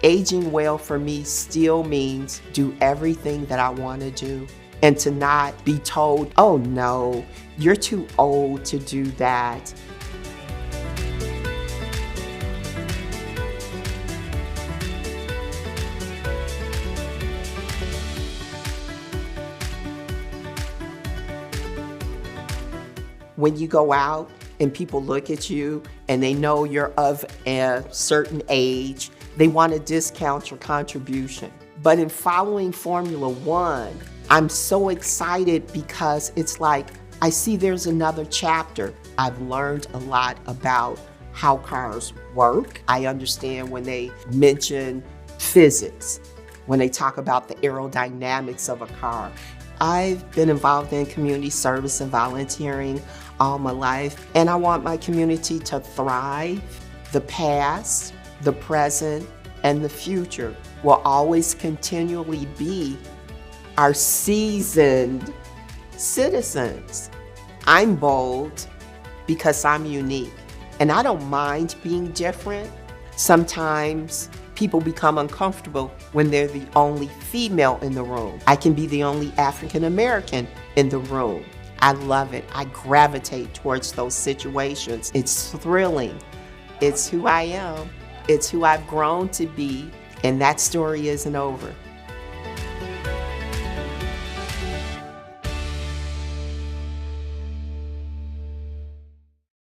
Aging well for me still means do everything that I want to do and to not be told, oh no, you're too old to do that. When you go out and people look at you and they know you're of a certain age, they want to discount your contribution. But in following Formula One, I'm so excited because it's like, I see there's another chapter. I've learned a lot about how cars work. I understand when they mention physics, when they talk about the aerodynamics of a car. I've been involved in community service and volunteering all my life, and I want my community to thrive. The past, the present, and the future will always continually be our seasoned citizens. I'm bold because I'm unique, and I don't mind being different. Sometimes people become uncomfortable when they're the only female in the room. I can be the only African American in the room. I love it. I gravitate towards those situations. It's thrilling. It's who I am. It's who I've grown to be, and that story isn't over.